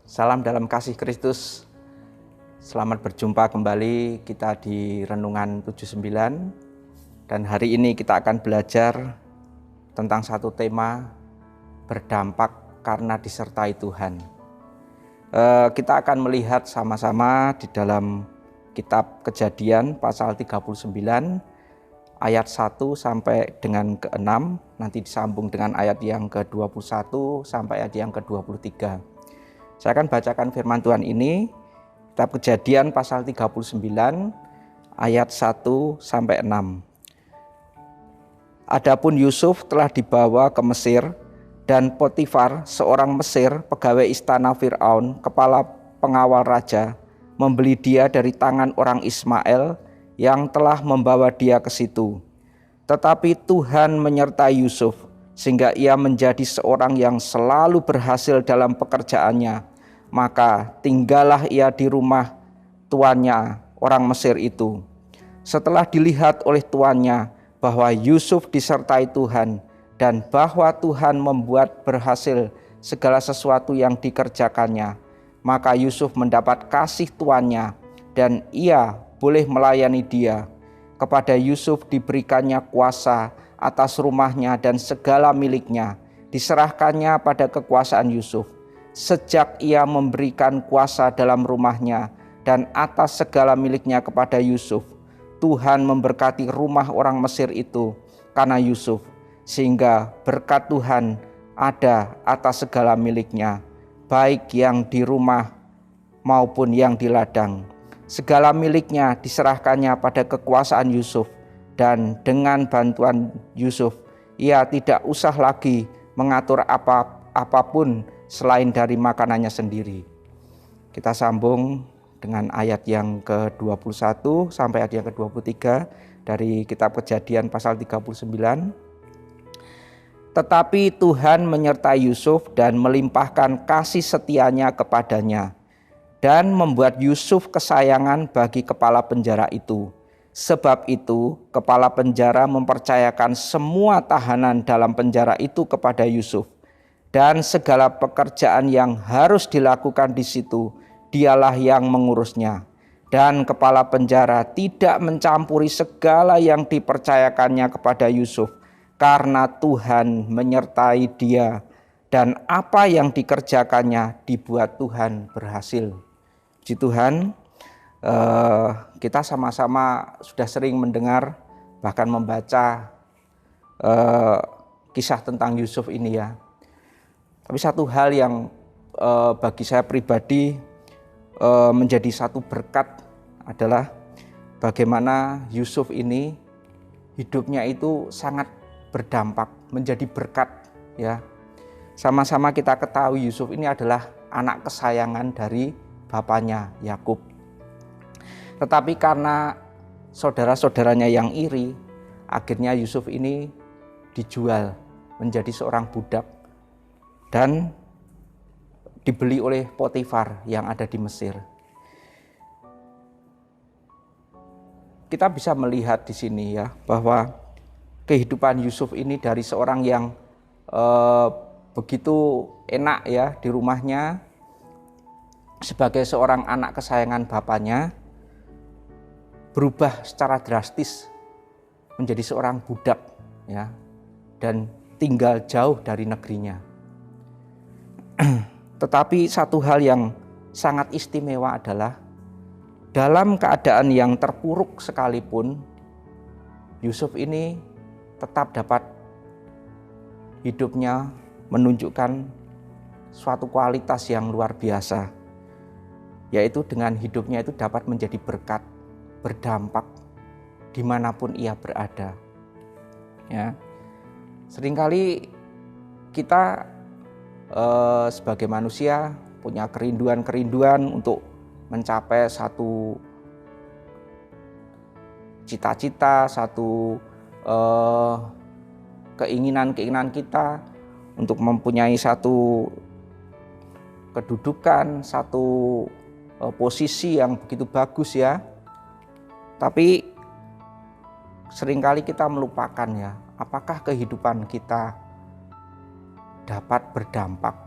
Salam dalam kasih Kristus. Selamat berjumpa kembali kita di Renungan 79. Dan hari ini kita akan belajar tentang satu tema, berdampak karena disertai Tuhan. Kita akan melihat sama-sama di dalam kitab Kejadian pasal 39 ayat 1 sampai dengan ke-6, nanti disambung dengan ayat yang ke-21 sampai ayat yang ke-23. Saya akan bacakan firman Tuhan ini, kitab Kejadian pasal 39 ayat 1 sampai 6. Adapun Yusuf telah dibawa ke Mesir, dan Potifar, seorang Mesir, pegawai istana Firaun, kepala pengawal raja, membeli dia dari tangan orang Ismail yang telah membawa dia ke situ. Tetapi Tuhan menyertai Yusuf, sehingga ia menjadi seorang yang selalu berhasil dalam pekerjaannya. Maka tinggallah ia di rumah tuannya, orang Mesir itu. Setelah dilihat oleh tuannya bahwa Yusuf disertai Tuhan, dan bahwa Tuhan membuat berhasil segala sesuatu yang dikerjakannya, maka Yusuf mendapat kasih tuannya, dan ia boleh melayani dia. Kepada Yusuf diberikannya kuasa atas rumahnya dan segala miliknya, diserahkannya pada kekuasaan Yusuf. Sejak ia memberikan kuasa dalam rumahnya dan atas segala miliknya kepada Yusuf, Tuhan memberkati rumah orang Mesir itu karena Yusuf, sehingga berkat Tuhan ada atas segala miliknya, baik yang di rumah maupun yang di ladang. Segala miliknya diserahkannya pada kekuasaan Yusuf, dan dengan bantuan Yusuf ia tidak usah lagi mengatur apapun selain dari makanannya sendiri. Kita sambung dengan ayat yang ke-21 sampai ayat yang ke-23 dari kitab Kejadian pasal 39. Tetapi Tuhan menyertai Yusuf dan melimpahkan kasih setianya kepadanya, dan membuat Yusuf kesayangan bagi kepala penjara itu. Sebab itu kepala penjara mempercayakan semua tahanan dalam penjara itu kepada Yusuf, dan segala pekerjaan yang harus dilakukan di situ dialah yang mengurusnya. Dan kepala penjara tidak mencampuri segala yang dipercayakannya kepada Yusuf, karena Tuhan menyertai dia, dan apa yang dikerjakannya dibuat Tuhan berhasil. Puji Tuhan, kita sama-sama sudah sering mendengar bahkan membaca kisah tentang Yusuf ini ya. Tapi satu hal yang bagi saya pribadi menjadi satu berkat adalah bagaimana Yusuf ini hidupnya itu sangat berdampak, menjadi berkat ya. Sama-sama kita ketahui Yusuf ini adalah anak kesayangan dari bapaknya Yakub. Tetapi karena saudara-saudaranya yang iri, akhirnya Yusuf ini dijual menjadi seorang budak dan dibeli oleh Potifar yang ada di Mesir. Kita bisa melihat di sini ya bahwa kehidupan Yusuf ini dari seorang yang begitu enak ya di rumahnya, sebagai seorang anak kesayangan bapaknya, berubah secara drastis menjadi seorang budak ya, dan tinggal jauh dari negerinya. Tetapi satu hal yang sangat istimewa adalah dalam keadaan yang terpuruk sekalipun, Yusuf ini tetap dapat hidupnya menunjukkan suatu kualitas yang luar biasa, yaitu dengan hidupnya itu dapat menjadi berkat, berdampak dimanapun ia berada. Ya, seringkali kita sebagai manusia punya kerinduan untuk mencapai satu cita-cita, satu keinginan kita untuk mempunyai satu kedudukan, satu posisi yang begitu bagus ya. Tapi seringkali kita melupakan ya, apakah kehidupan kita dapat berdampak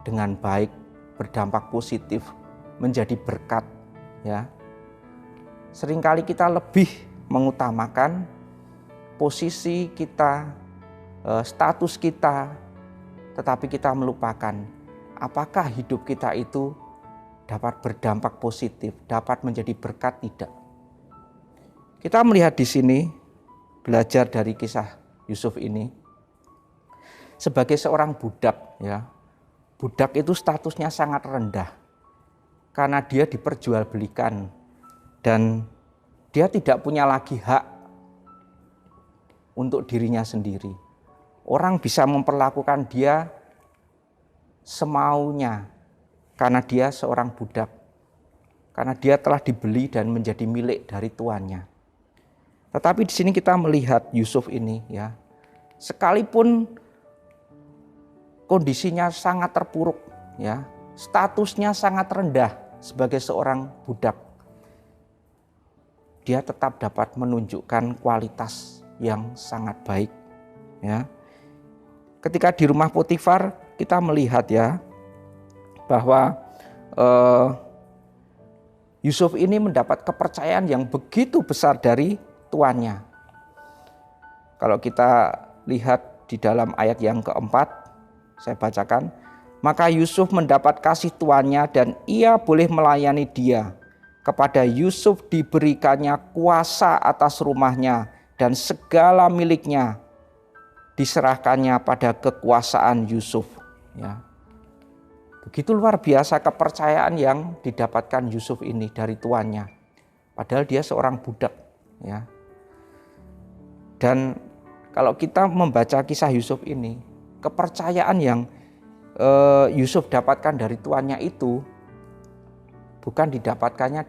dengan baik berdampak positif, menjadi berkat, ya. Seringkali kita lebih mengutamakan posisi kita, status kita, tetapi kita melupakan apakah hidup kita itu dapat berdampak positif, dapat menjadi berkat, tidak. Kita melihat di sini, belajar dari kisah Yusuf ini, sebagai seorang budak, ya. Budak itu statusnya sangat rendah karena dia diperjualbelikan dan dia tidak punya lagi hak untuk dirinya sendiri. Orang bisa memperlakukan dia semaunya karena dia seorang budak, karena dia telah dibeli dan menjadi milik dari tuannya. Tetapi di sini kita melihat Yusuf ini, ya, sekalipun kondisinya sangat terpuruk, ya, statusnya sangat rendah sebagai seorang budak, dia tetap dapat menunjukkan kualitas yang sangat baik, ya. Ketika di rumah Potifar, kita melihat, ya, bahwa Yusuf ini mendapat kepercayaan yang begitu besar dari tuannya. Kalau kita lihat di dalam ayat yang keempat, saya bacakan, maka Yusuf mendapat kasih tuannya dan ia boleh melayani dia. Kepada Yusuf diberikannya kuasa atas rumahnya dan segala miliknya diserahkannya pada kekuasaan Yusuf, ya. Begitu luar biasa kepercayaan yang didapatkan Yusuf ini dari tuannya. Padahal dia seorang budak, ya. Dan kalau kita membaca kisah Yusuf ini, kepercayaan yang Yusuf dapatkan dari tuannya itu bukan didapatkannya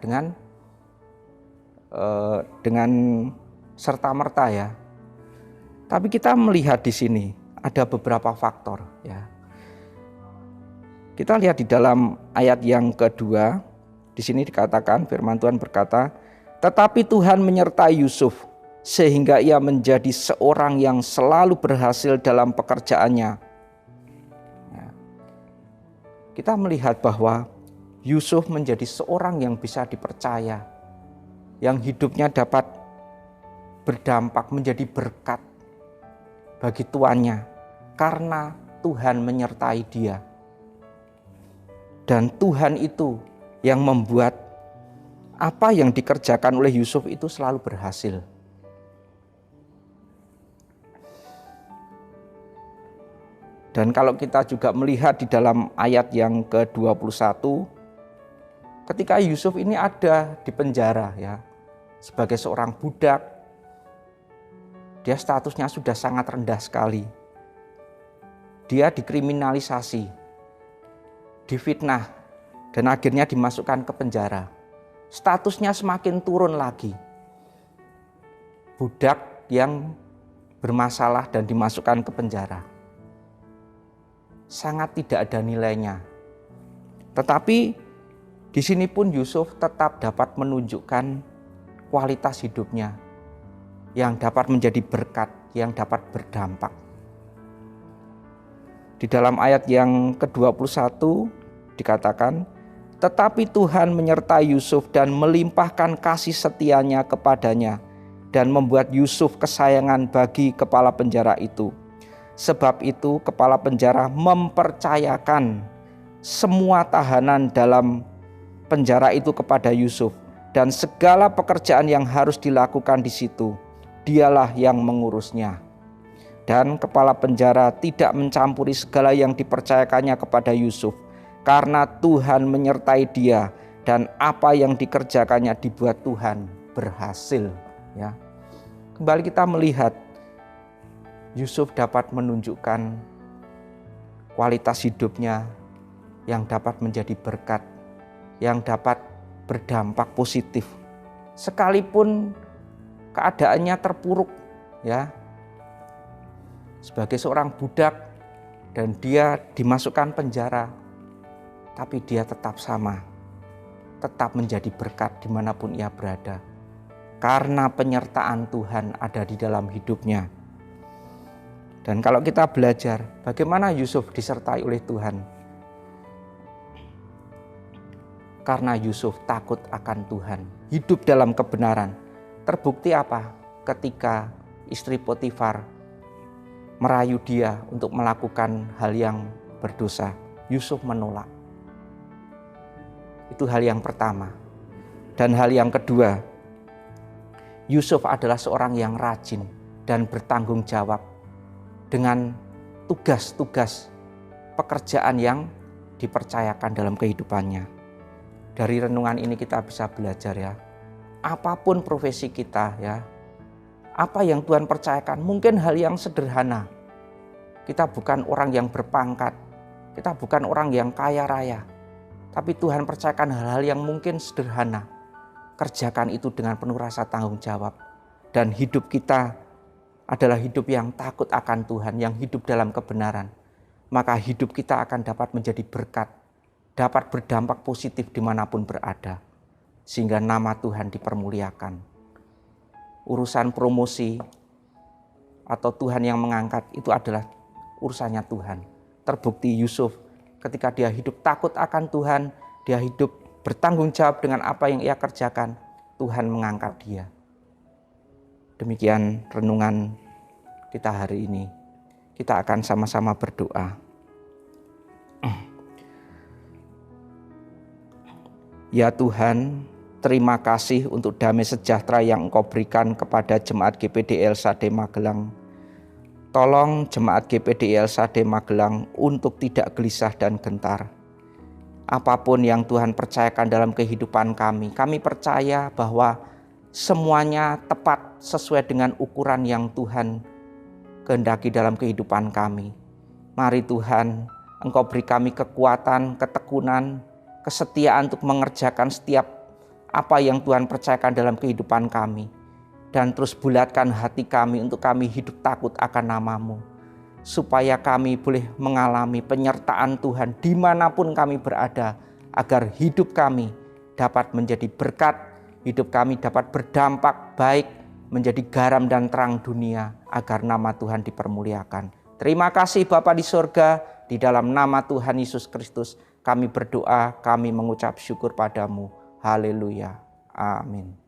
dengan serta-merta, ya. Tapi kita melihat di sini ada beberapa faktor, ya. Kita lihat di dalam ayat yang kedua, di sini dikatakan, firman Tuhan berkata, tetapi Tuhan menyertai Yusuf sehingga ia menjadi seorang yang selalu berhasil dalam pekerjaannya. Ya. Kita melihat bahwa Yusuf menjadi seorang yang bisa dipercaya, yang hidupnya dapat berdampak menjadi berkat bagi tuannya karena Tuhan menyertai dia. Dan Tuhan itu yang membuat apa yang dikerjakan oleh Yusuf itu selalu berhasil. Dan kalau kita juga melihat di dalam ayat yang ke-21, ketika Yusuf ini ada di penjara, ya, sebagai seorang budak, dia statusnya sudah sangat rendah sekali. Dia dikriminalisasi, difitnah, dan akhirnya dimasukkan ke penjara. Statusnya semakin turun lagi. Budak yang bermasalah dan dimasukkan ke penjara. Sangat tidak ada nilainya. Tetapi di sini pun Yusuf tetap dapat menunjukkan kualitas hidupnya yang dapat menjadi berkat, yang dapat berdampak. Di dalam ayat yang ke-21 dikatakan, tetapi Tuhan menyertai Yusuf dan melimpahkan kasih setianya kepadanya dan membuat Yusuf kesayangan bagi kepala penjara itu. Sebab itu kepala penjara mempercayakan semua tahanan dalam penjara itu kepada Yusuf dan segala pekerjaan yang harus dilakukan di situ, dialah yang mengurusnya. Dan kepala penjara tidak mencampuri segala yang dipercayakannya kepada Yusuf, karena Tuhan menyertai dia dan apa yang dikerjakannya dibuat Tuhan berhasil, ya. Kembali kita melihat Yusuf dapat menunjukkan kualitas hidupnya yang dapat menjadi berkat, yang dapat berdampak positif. Sekalipun keadaannya terpuruk, ya, sebagai seorang budak dan dia dimasukkan penjara, tapi dia tetap sama, tetap menjadi berkat dimanapun ia berada, karena penyertaan Tuhan ada di dalam hidupnya. Dan kalau kita belajar bagaimana Yusuf disertai oleh Tuhan, Karena Yusuf takut akan Tuhan, hidup dalam kebenaran. Terbukti apa? Ketika istri Potifar merayu dia untuk melakukan hal yang berdosa, Yusuf menolak. Itu hal yang pertama. Dan hal yang kedua, Yusuf adalah seorang yang rajin dan bertanggung jawab dengan tugas-tugas pekerjaan yang dipercayakan dalam kehidupannya. Dari renungan ini kita bisa belajar ya, apapun profesi kita ya, apa yang Tuhan percayakan, mungkin hal yang sederhana. Kita bukan orang yang berpangkat, kita bukan orang yang kaya raya, tapi Tuhan percayakan hal-hal yang mungkin sederhana. Kerjakan itu dengan penuh rasa tanggung jawab. Dan hidup kita adalah hidup yang takut akan Tuhan, yang hidup dalam kebenaran. Maka hidup kita akan dapat menjadi berkat, dapat berdampak positif dimanapun berada. Sehingga nama Tuhan dipermuliakan. Urusan promosi atau Tuhan yang mengangkat itu adalah urusannya Tuhan. Terbukti Yusuf ketika dia hidup takut akan Tuhan, dia hidup bertanggung jawab dengan apa yang ia kerjakan, Tuhan mengangkat dia. Demikian renungan kita hari ini. Kita akan sama-sama berdoa. Ya Tuhan, terima kasih untuk damai sejahtera yang Engkau berikan kepada Jemaat GPDL Sade Magelang. Tolong Jemaat GPDL Sade Magelang untuk tidak gelisah dan gentar. Apapun yang Tuhan percayakan dalam kehidupan kami percaya bahwa semuanya tepat sesuai dengan ukuran yang Tuhan kehendaki dalam kehidupan kami. Mari Tuhan, Engkau beri kami kekuatan, ketekunan, kesetiaan untuk mengerjakan setiap apa yang Tuhan percayakan dalam kehidupan kami. Dan terus bulatkan hati kami untuk kami hidup takut akan nama-Mu. Supaya kami boleh mengalami penyertaan Tuhan dimanapun kami berada. Agar hidup kami dapat menjadi berkat, hidup kami dapat berdampak baik, menjadi garam dan terang dunia, agar nama Tuhan dipermuliakan. Terima kasih Bapa di sorga, di dalam nama Tuhan Yesus Kristus kami berdoa, kami mengucap syukur padamu. Haleluya. Amin.